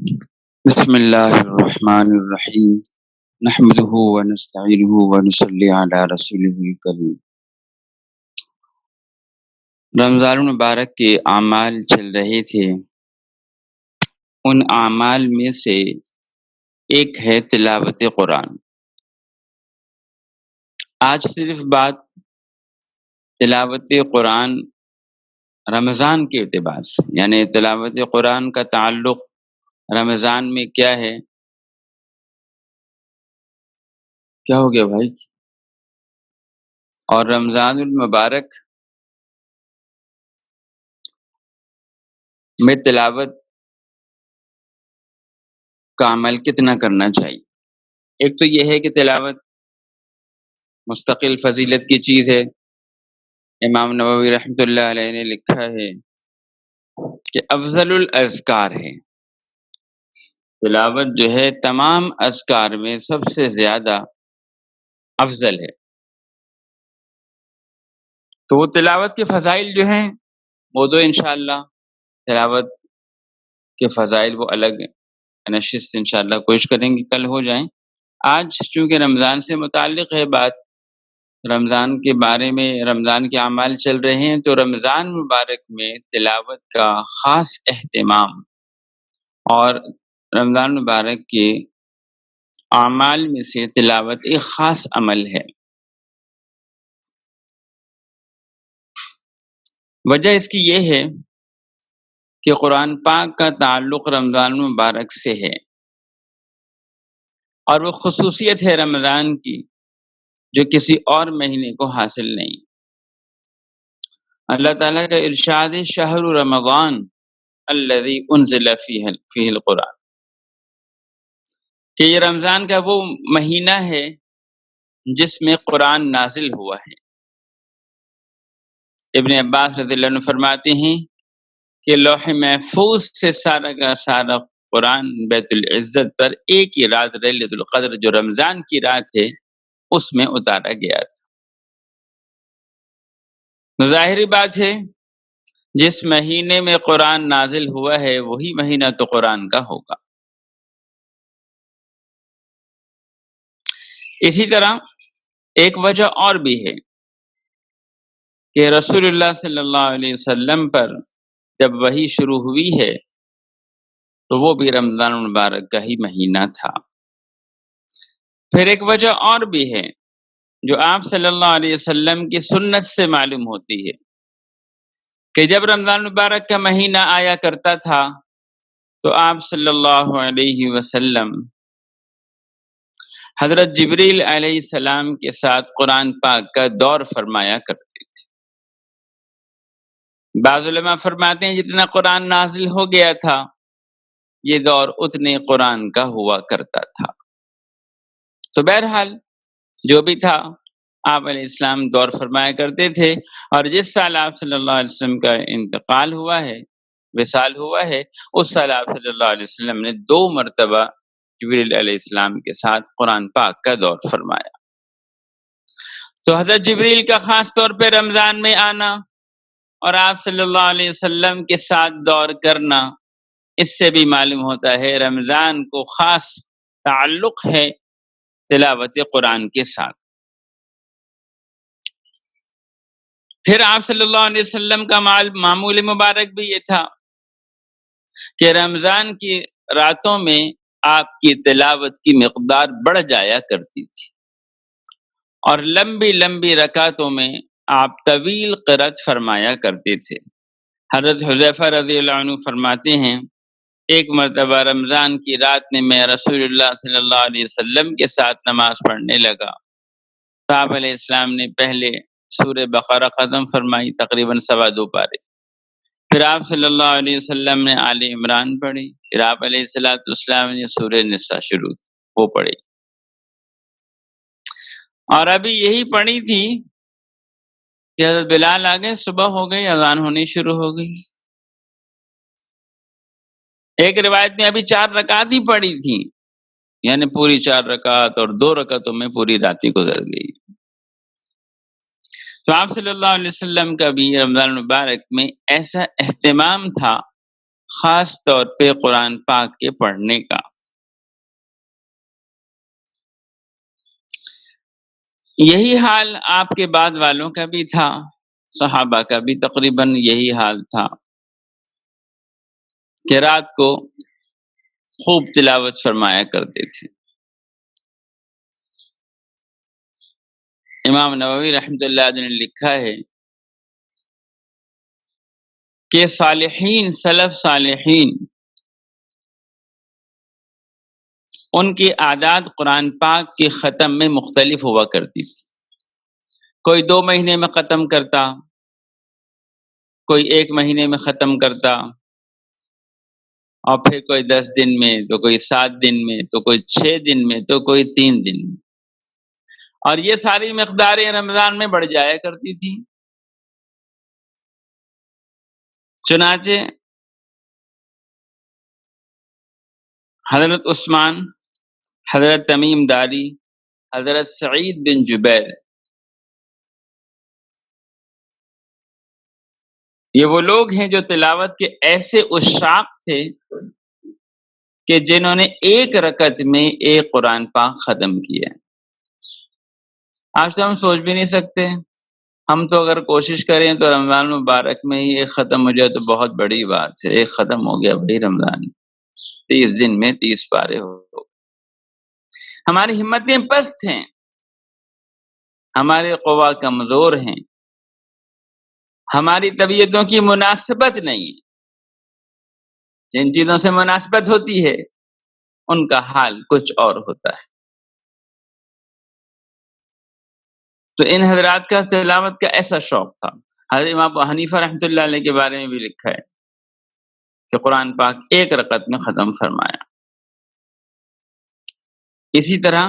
بسم اللہ الرحمن الرحیم نحمده ونستعینه ونصلی علی رسوله الکریم۔ رمضان المبارک کے اعمال چل رہے تھے، ان اعمال میں سے ایک ہے تلاوت قرآن۔ آج صرف بات تلاوت قرآن رمضان کے اعتبار سے، یعنی تلاوت قرآن کا تعلق رمضان میں کیا ہے۔ کیا ہو گیا بھائی؟ اور رمضان المبارک میں تلاوت کا عمل کتنا کرنا چاہیے۔ ایک تو یہ ہے کہ تلاوت مستقل فضیلت کی چیز ہے۔ امام نووی رحمۃ اللہ علیہ نے لکھا ہے کہ افضل الاذکار ہے، تلاوت جو ہے تمام اذکار میں سب سے زیادہ افضل ہے۔ تو وہ تلاوت کے فضائل جو ہیں وہ تو انشاءاللہ تلاوت کے فضائل وہ الگ نشست انشاءاللہ کوشش کریں گے کل ہو جائیں۔ آج چونکہ رمضان سے متعلق ہے بات، رمضان کے بارے میں، رمضان کے اعمال چل رہے ہیں، تو رمضان مبارک میں تلاوت کا خاص اہتمام اور رمضان مبارک کے اعمال میں سے تلاوت ایک خاص عمل ہے۔ وجہ اس کی یہ ہے کہ قرآن پاک کا تعلق رمضان مبارک سے ہے، اور وہ خصوصیت ہے رمضان کی جو کسی اور مہینے کو حاصل نہیں۔ اللہ تعالیٰ کا ارشاد شہر رمضان الذی انزل فیہ القرآن، کہ یہ رمضان کا وہ مہینہ ہے جس میں قرآن نازل ہوا ہے۔ ابن عباس رضی اللہ عنہ فرماتے ہیں کہ لوح محفوظ سے سارا کا سارا قرآن بیت العزت پر ایک ہی رات لیلۃ القدر جو رمضان کی رات ہے اس میں اتارا گیا تھا۔ ظاہری بات ہے جس مہینے میں قرآن نازل ہوا ہے وہی مہینہ تو قرآن کا ہوگا۔ اسی طرح ایک وجہ اور بھی ہے کہ رسول اللہ صلی اللہ علیہ وسلم پر جب وحی شروع ہوئی ہے تو وہ بھی رمضان المبارک کا ہی مہینہ تھا۔ پھر ایک وجہ اور بھی ہے جو آپ صلی اللہ علیہ وسلم کی سنت سے معلوم ہوتی ہے کہ جب رمضان المبارک کا مہینہ آیا کرتا تھا تو آپ صلی اللہ علیہ وسلم حضرت جبریل علیہ السلام کے ساتھ قرآن پاک کا دور فرمایا کرتے تھے۔ بعض علماء فرماتے ہیں جتنا قرآن نازل ہو گیا تھا یہ دور اتنے قرآن کا ہوا کرتا تھا۔ تو بہرحال جو بھی تھا آپ علیہ السلام دور فرمایا کرتے تھے، اور جس سال آپ صلی اللہ علیہ وسلم کا انتقال ہوا ہے، وصال ہوا ہے، اس سال آپ صلی اللہ علیہ وسلم نے 2 مرتبہ جبریل علیہ السلام کے ساتھ قرآن پاک کا دور فرمایا۔ تو حضرت جبریل کا خاص طور پہ رمضان میں آنا اور آپ صلی اللہ علیہ وسلم کے ساتھ دور کرنا، اس سے بھی معلوم ہوتا ہے رمضان کو خاص تعلق ہے تلاوت قرآن کے ساتھ۔ پھر آپ صلی اللہ علیہ وسلم کا معمول مبارک بھی یہ تھا کہ رمضان کی راتوں میں آپ کی تلاوت کی مقدار بڑھ جایا کرتی تھی، اور لمبی لمبی رکعتوں میں آپ طویل قرأت فرمایا کرتے تھے۔ حضرت حذیفہ رضی اللہ عنہ فرماتے ہیں ایک مرتبہ رمضان کی رات میں میں رسول اللہ صلی اللہ علیہ وسلم کے ساتھ نماز پڑھنے لگا تو آپ علیہ السلام نے پہلے سورہ بقرہ ختم فرمائی، تقریباً 2.25 پارے، پھر آپ صلی اللہ علیہ وسلم نے آل عمران پڑھی، پھر آپ علیہ السلام نے سورہ نساء شروع وہ پڑھی، اور ابھی یہی پڑھی تھی کہ حضرت بلال آ گئے، صبح ہو گئی، اذان ہونی شروع ہو گئی۔ ایک روایت میں ابھی 4 رکعت ہی پڑھی تھی، یعنی پوری 4 رکعت، اور 2 رکعتوں میں پوری رات گزر گئی۔ تو آپ صلی اللہ علیہ وسلم کا بھی رمضان المبارک میں ایسا اہتمام تھا خاص طور پہ قرآن پاک کے پڑھنے کا۔ یہی حال آپ کے بعد والوں کا بھی تھا، صحابہ کا بھی تقریباً یہی حال تھا کہ رات کو خوب تلاوت فرمایا کرتے تھے۔ امام نووی رحمۃ اللہ علیہ نے لکھا ہے کہ صالحین، سلف صالحین، ان کی عادات قرآن پاک کے ختم میں مختلف ہوا کرتی تھی۔ کوئی 2 مہینے میں ختم کرتا، کوئی 1 مہینے میں ختم کرتا، اور پھر کوئی 10 دن میں، تو کوئی 7 دن میں، تو کوئی 6 دن میں، تو کوئی 3 دن میں، اور یہ ساری مقداریں رمضان میں بڑھ جایا کرتی تھی۔ چنانچہ حضرت عثمان، حضرت تمیم داری، حضرت سعید بن جبیر، یہ وہ لوگ ہیں جو تلاوت کے ایسے عشاق تھے کہ جنہوں نے 1 رکعت میں 1 قرآن پاک ختم کیا۔ آج تو ہم سوچ بھی نہیں سکتے، ہم تو اگر کوشش کریں تو رمضان مبارک میں ہی 1 ختم ہو جائے تو بہت بڑی بات ہے۔ 1 ختم ہو گیا بھائی، رمضان 30 دن میں 30 پارے ہو۔ ہماری ہمتیں پست ہیں، ہمارے قوا کمزور ہیں، ہماری طبیعتوں کی مناسبت نہیں ہے۔ جن چیزوں سے مناسبت ہوتی ہے ان کا حال کچھ اور ہوتا ہے۔ تو ان حضرات کا تلاوت کا ایسا شوق تھا۔ حضرت امام ابو حنیفہ رحمۃ اللہ علیہ کے بارے میں بھی لکھا ہے کہ قرآن پاک 1 رکعت میں ختم فرمایا۔ اسی طرح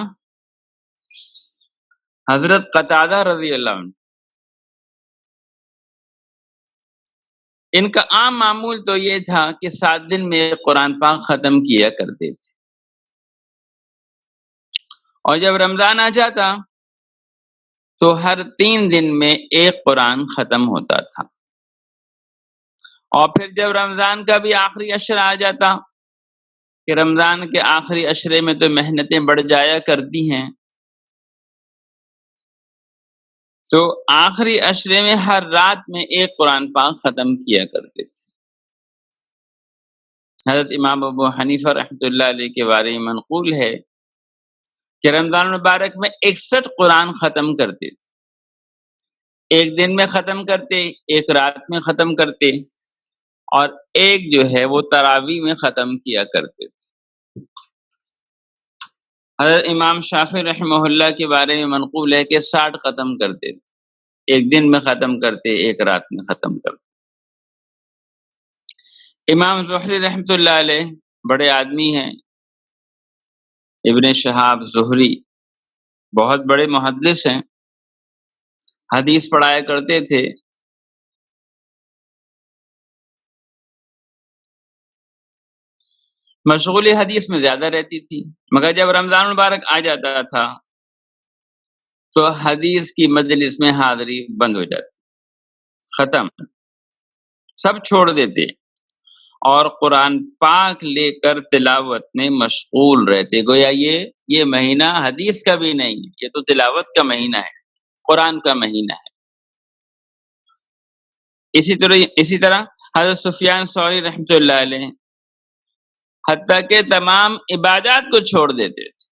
حضرت قتادہ رضی اللہ عنہ، ان کا عام معمول تو یہ تھا کہ 7 دن میں قرآن پاک ختم کیا کرتے تھے، اور جب رمضان آ جاتا تو ہر 3 دن میں 1 قرآن ختم ہوتا تھا، اور پھر جب رمضان کا بھی آخری عشرہ آ جاتا کہ رمضان کے آخری عشرے میں تو محنتیں بڑھ جایا کرتی ہیں، تو آخری عشرے میں ہر رات میں 1 قرآن پاک ختم کیا کرتے تھے۔ حضرت امام ابو حنیفہ رحمۃ اللہ علیہ کے بارے میں منقول ہے کہ رمضان مبارک میں 61 قرآن ختم کرتے تھے، 1 دن میں ختم کرتے، 1 رات میں ختم کرتے، اور 1 جو ہے وہ تراویح میں ختم کیا کرتے تھے۔ حضرت امام شافعی رحمہ اللہ کے بارے میں منقول ہے کہ 60 ختم کرتے تھے، 1 دن میں ختم کرتے، 1 رات میں ختم کرتے۔ امام زہری رحمۃ اللہ علیہ بڑے آدمی ہیں، ابن شہاب زہری بہت بڑے محدث ہیں، حدیث پڑھایا کرتے تھے۔ مشغولی حدیث میں زیادہ رہتی تھی، مگر جب رمضان مبارک آ جاتا تھا تو حدیث کی مجلس میں حاضری بند ہو جاتی، ختم، سب چھوڑ دیتے اور قرآن پاک لے کر تلاوت میں مشغول رہتے، گویا یہ مہینہ حدیث کا بھی نہیں، یہ تو تلاوت کا مہینہ ہے، قرآن کا مہینہ ہے۔ اسی طرح حضرت سفیان ثوری رحمۃ اللہ علیہ حتیٰ کہ تمام عبادات کو چھوڑ دیتے تھے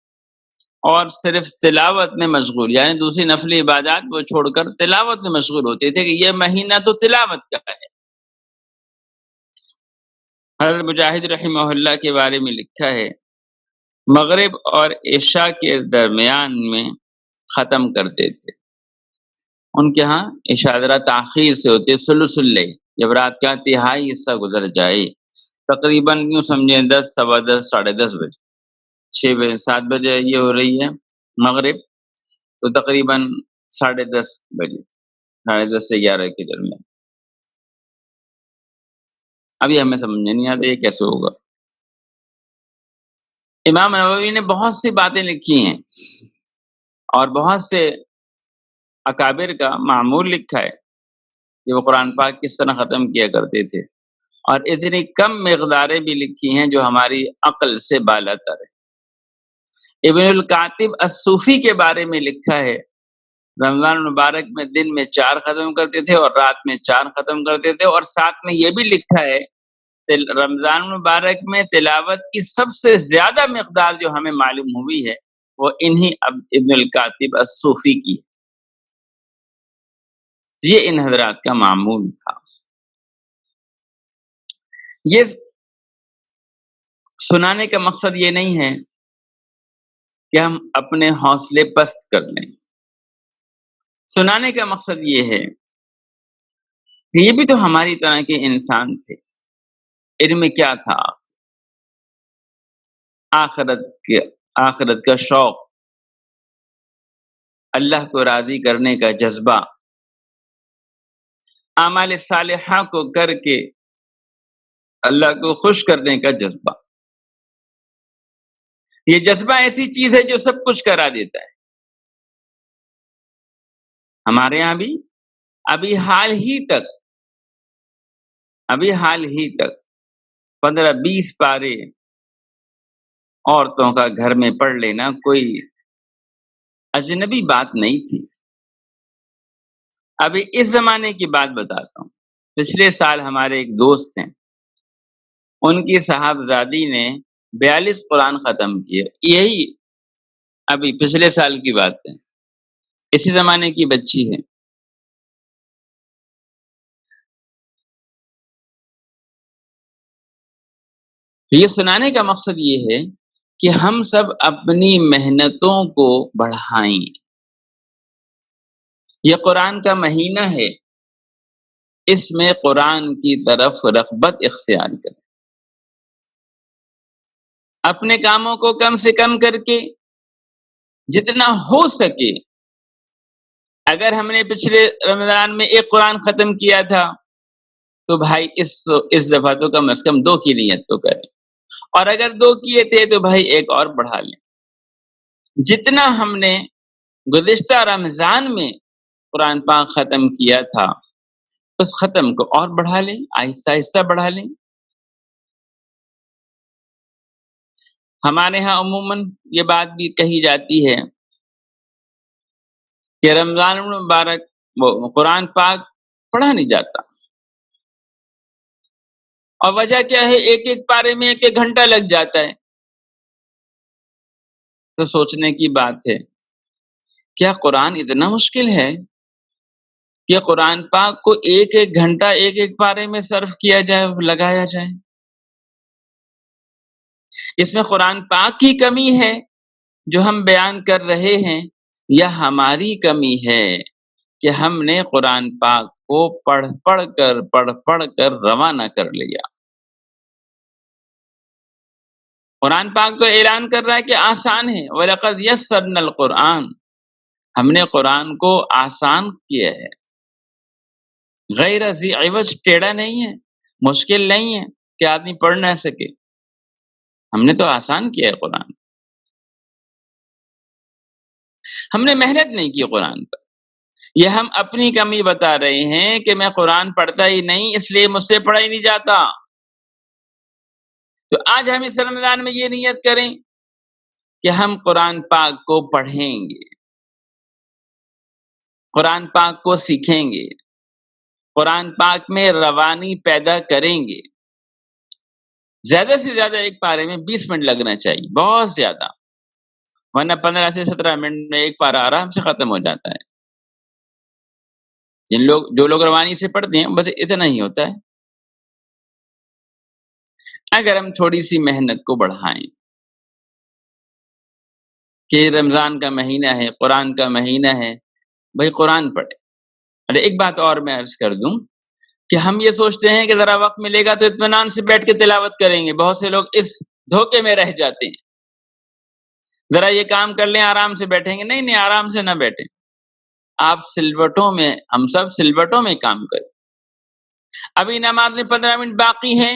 اور صرف تلاوت میں مشغول، یعنی دوسری نفلی عبادات کو چھوڑ کر تلاوت میں مشغول ہوتے تھے کہ یہ مہینہ تو تلاوت کا ہے۔ حضرت مجاہد رحمہ اللہ کے بارے میں لکھا ہے مغرب اور عشاء کے درمیان میں ختم کرتے تھے۔ ان کے ہاں عشاء ذرا تاخیر سے ہوتے، ثلث اللیل، جب رات کا تہائی حصہ گزر جائے، تقریباً یوں سمجھیں 10، 10:15، 10:30 بجے، 6 بجے، 7 بجے یہ ہو رہی ہے مغرب، تو تقریباً 10:30 بجے، 10:30 سے 11 کے درمیان۔ ابھی ہمیں سمجھ نہیں آتا یہ کیسے ہوگا۔ امام نووی نے بہت سی باتیں لکھی ہیں اور بہت سے اکابر کا معمول لکھا ہے کہ وہ قرآن پاک کس طرح ختم کیا کرتے تھے۔ اور اتنی کم مقداریں بھی لکھی ہیں جو ہماری عقل سے بالا تر ہے۔ ابن القاتب الصوفی کے بارے میں لکھا ہے، رمضان المبارک میں دن میں 4 ختم کرتے تھے اور رات میں 4 ختم کرتے تھے، اور ساتھ میں یہ بھی لکھا ہے رمضان المبارک میں تلاوت کی سب سے زیادہ مقدار جو ہمیں معلوم ہوئی ہے وہ انہی ابن القاتب الصوفی کی ہے۔ یہ ان حضرات کا معمول تھا۔ یہ سنانے کا مقصد یہ نہیں ہے کہ ہم اپنے حوصلے پست کر لیں، سنانے کا مقصد یہ ہے کہ یہ بھی تو ہماری طرح کے انسان تھے، علم میں کیا تھا، آخرت کا شوق، اللہ کو راضی کرنے کا جذبہ، اعمال صالحہ کو کر کے اللہ کو خوش کرنے کا جذبہ۔ یہ جذبہ ایسی چیز ہے جو سب کچھ کرا دیتا ہے۔ ہمارے یہاں بھی ابھی حال ہی تک 15-20 پارے عورتوں کا گھر میں پڑھ لینا کوئی اجنبی بات نہیں تھی۔ ابھی اس زمانے کی بات بتاتا ہوں۔ پچھلے سال ہمارے ایک دوست ہیں، ان کی صاحبزادی نے 42 قرآن ختم کیے، یہی ابھی پچھلے سال کی بات ہے، اسی زمانے کی بچی ہے۔ یہ سنانے کا مقصد یہ ہے کہ ہم سب اپنی محنتوں کو بڑھائیں۔ یہ قرآن کا مہینہ ہے، اس میں قرآن کی طرف رغبت اختیار کریں، اپنے کاموں کو کم سے کم کر کے جتنا ہو سکے، اگر ہم نے پچھلے رمضان میں 1 قرآن ختم کیا تھا تو بھائی اس دفعہ تو کم از کم 2 کی نیت تو کریں، اور اگر 2 کیے تھے تو بھائی 1 اور بڑھا لیں۔ جتنا ہم نے گزشتہ رمضان میں قرآن پاک ختم کیا تھا اس ختم کو اور بڑھا لیں، آہستہ آہستہ بڑھا لیں۔ ہمارے ہاں عموماً یہ بات بھی کہی جاتی ہے کہ رمضان المبارک قرآن پاک پڑھا نہیں جاتا، اور وجہ کیا ہے؟ ایک پارے میں 1 گھنٹہ لگ جاتا ہے۔ تو سوچنے کی بات ہے، کیا قرآن اتنا مشکل ہے کہ قرآن پاک کو 1 گھنٹہ 1 پارے میں صرف کیا جائے، لگایا جائے؟ اس میں قرآن پاک کی کمی ہے جو ہم بیان کر رہے ہیں، یا ہماری کمی ہے کہ ہم نے قرآن پاک کو پڑھ کر روانہ کر لیا؟ قرآن پاک تو اعلان کر رہا ہے کہ آسان ہے، وَلَقَدْ يَسَّرْنَا الْقُرْآنَ، ہم نے قرآن کو آسان کیا ہے، غیر ذی عوج، ٹیڑھا نہیں ہے، مشکل نہیں ہے کہ آدمی پڑھ نہ سکے، ہم نے تو آسان کیا ہے قرآن۔ ہم نے محنت نہیں کی قرآن پر، یہ ہم اپنی کمی بتا رہے ہیں کہ میں قرآن پڑھتا ہی نہیں، اس لیے مجھ سے پڑھا ہی نہیں جاتا۔ تو آج ہم اس رمضان میں یہ نیت کریں کہ ہم قرآن پاک کو پڑھیں گے، قرآن پاک کو سیکھیں گے، قرآن پاک میں روانی پیدا کریں گے۔ زیادہ سے زیادہ 1 پارے میں 20 منٹ لگنا چاہیے، بہت زیادہ، ورنہ 15 سے 17 منٹ میں 1 پارہ آرام سے ختم ہو جاتا ہے۔ جو لوگ روانی سے پڑھتے ہیں بس اتنا ہی ہوتا ہے۔ اگر ہم تھوڑی سی محنت کو بڑھائیں کہ رمضان کا مہینہ ہے، قرآن کا مہینہ ہے، بھائی قرآن پڑھیں۔ اور ایک بات اور میں عرض کر دوں کہ ہم یہ سوچتے ہیں کہ ذرا وقت ملے گا تو اطمینان سے بیٹھ کے تلاوت کریں گے، بہت سے لوگ اس دھوکے میں رہ جاتے ہیں، ذرا یہ کام کر لیں آرام سے بیٹھیں گے۔ نہیں، آرام سے نہ بیٹھیں، آپ ہم سب سلوٹوں میں کام کریں۔ ابھی نماز میں 15 منٹ باقی ہیں،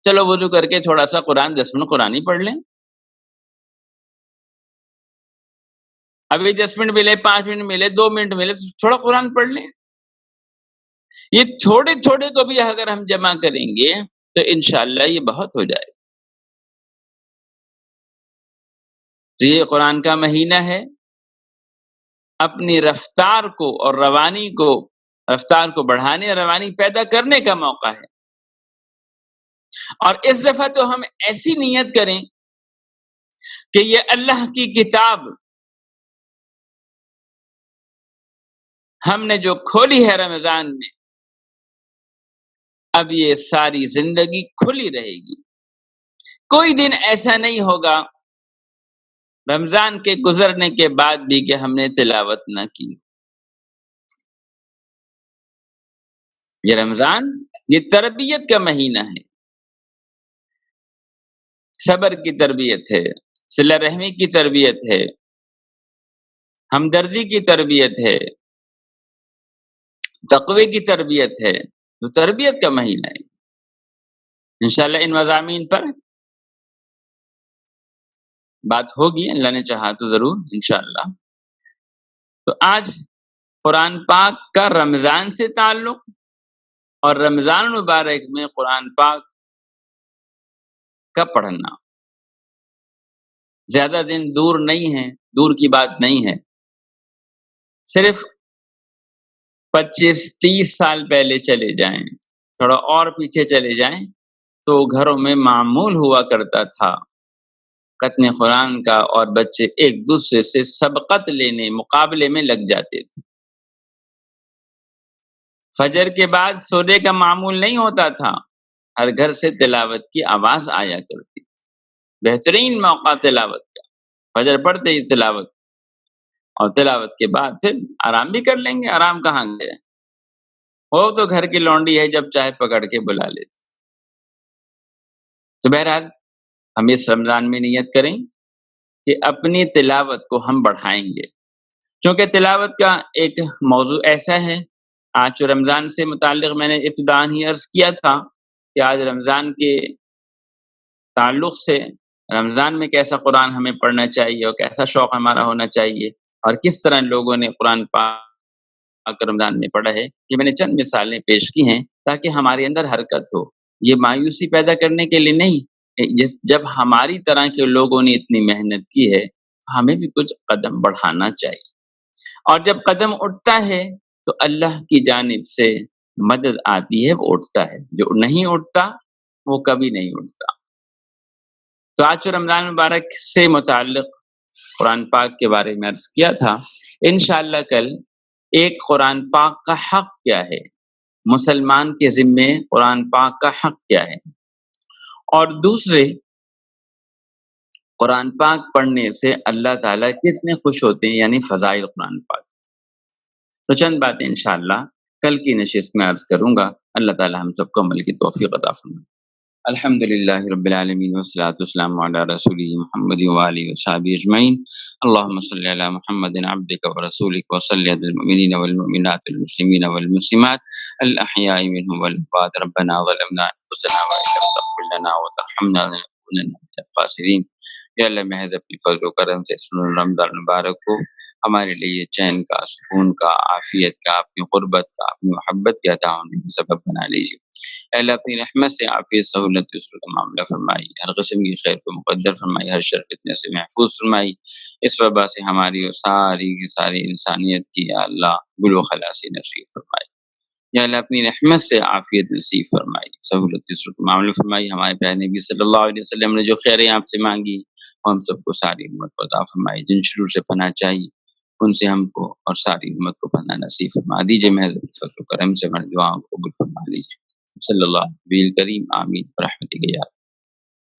چلو وضو کر کے تھوڑا سا 10 منٹ قرآن ہی پڑھ لیں۔ ابھی 10 منٹ ملے، 5 منٹ ملے، 2 منٹ ملے، تھوڑا قرآن پڑھ لیں۔ یہ تھوڑے کو بھی اگر ہم جمع کریں گے تو انشاءاللہ یہ بہت ہو جائے. تو یہ قرآن کا مہینہ ہے، اپنی رفتار کو اور روانی کو، رفتار کو بڑھانے اور روانی پیدا کرنے کا موقع ہے. اور اس دفعہ تو ہم ایسی نیت کریں کہ یہ اللہ کی کتاب ہم نے جو کھولی ہے رمضان میں، اب یہ ساری زندگی کھلی رہے گی. کوئی دن ایسا نہیں ہوگا رمضان کے گزرنے کے بعد بھی کہ ہم نے تلاوت نہ کی. یہ رمضان یہ تربیت کا مہینہ ہے، صبر کی تربیت ہے، صلہ رحمی کی تربیت ہے، ہمدردی کی تربیت ہے، تقوی کی تربیت ہے. تو تربیت کا مہینہ ہے. انشاءاللہ ان مضامین پر بات ہوگی، اللہ نے چاہا تو ضرور انشاءاللہ. تو آج قرآن پاک کا رمضان سے تعلق اور رمضان المبارک میں قرآن پاک کا پڑھنا زیادہ دن دور نہیں ہے، دور کی بات نہیں ہے. صرف 25-30 سال پہلے چلے جائیں، تھوڑا اور پیچھے چلے جائیں، تو گھروں میں معمول ہوا کرتا تھا ختم قرآن کا، اور بچے ایک دوسرے سے سبقت لینے مقابلے میں لگ جاتے تھے. فجر کے بعد سونے کا معمول نہیں ہوتا تھا، ہر گھر سے تلاوت کی آواز آیا کرتی تھی. بہترین موقع تلاوت کا، فجر پڑھتے ہی تلاوت، اور تلاوت کے بعد پھر آرام بھی کر لیں گے. آرام کہاں گئے، وہ تو گھر کی لونڈی ہے، جب چاہے پکڑ کے بلا لیتے. تو بہرحال ہم اس رمضان میں نیت کریں کہ اپنی تلاوت کو ہم بڑھائیں گے، کیونکہ تلاوت کا ایک موضوع ایسا ہے. آج جو رمضان سے متعلق میں نے ابتداءً ہی عرض کیا تھا کہ آج رمضان کے تعلق سے رمضان میں کیسا قرآن ہمیں پڑھنا چاہیے اور کیسا شوق ہمارا ہونا چاہیے، اور کس طرح لوگوں نے قرآن پاک رمضان میں پڑھا ہے. یہ میں نے چند مثالیں پیش کی ہیں تاکہ ہمارے اندر حرکت ہو. یہ مایوسی پیدا کرنے کے لیے نہیں، جب ہماری طرح کے لوگوں نے اتنی محنت کی ہے ہمیں بھی کچھ قدم بڑھانا چاہیے. اور جب قدم اٹھتا ہے تو اللہ کی جانب سے مدد آتی ہے، وہ اٹھتا ہے. جو نہیں اٹھتا وہ کبھی نہیں اٹھتا. تو آج جو رمضان مبارک سے متعلق قرآن پاک کے بارے میں عرض کیا تھا، انشاءاللہ کل ایک قرآن پاک کا حق کیا ہے، مسلمان کے ذمے قرآن پاک کا حق کیا ہے، اور دوسرے قرآن پاک پڑھنے سے اللہ تعالیٰ کتنے خوش ہوتے ہیں، یعنی فضائل قرآن پاک. تو چند باتیں انشاءاللہ کل کی نشست میں عرض کروں گا. اللہ تعالیٰ ہم سب کو عمل کی توفیق عطا فرمائے. الحمد للہ رب العالمین والصلاة والسلام علی رسولہ محمد وآلہ وصحبہ اجمعین. اللہم صلی علی محمد عبدک ورسولک وصلی علی المؤمنین والمؤمنات والمسلمین والمسلمات الاحیاء منهم والاموات. ربنا ظلمنا انفسنا وان لم تغفر لنا وترحمنا لنکونن من الخاسرین. یا اللہ محض اپنی فضل و کرم سے اس رمضان مبارک کو ہمارے لیے چین کا، سکون کا، عافیت کا، اپنی قربت کا، اپنی محبت کے عطا ہونے کا سبب بنا لیجیے. اے اللہ اپنی رحمت سے عافیت، سہولت، یسر کا معاملہ فرمائی، ہر قسم کی خیر کو مقدر فرمائی، ہر شر فتنے سے محفوظ فرمائی. اس وبا سے ہماری اور ساری کی ساری انسانیت کی یا اللہ گل و خلاصی نصیب فرمائی. یا اللہ اپنی رحمت سے عافیت نصیب فرمائی، سہولت یسر کا معاملہ فرمائی. ہمارے پیارے نبی صلی اللہ علیہ وسلم نے جو خیریں آپ سے مانگی ہم سب کو ساری امت کو عطا فرمائی. جن شرور سے پناہ چاہیے ان سے ہم کو اور ساری امت کو پناہ نصیب فرما دیجیے. محض فضل و کرم سے ہماری دعاؤں کو قبول فرما لیجیے. صلی اللہ علیہ کریم آمین برحمتک یا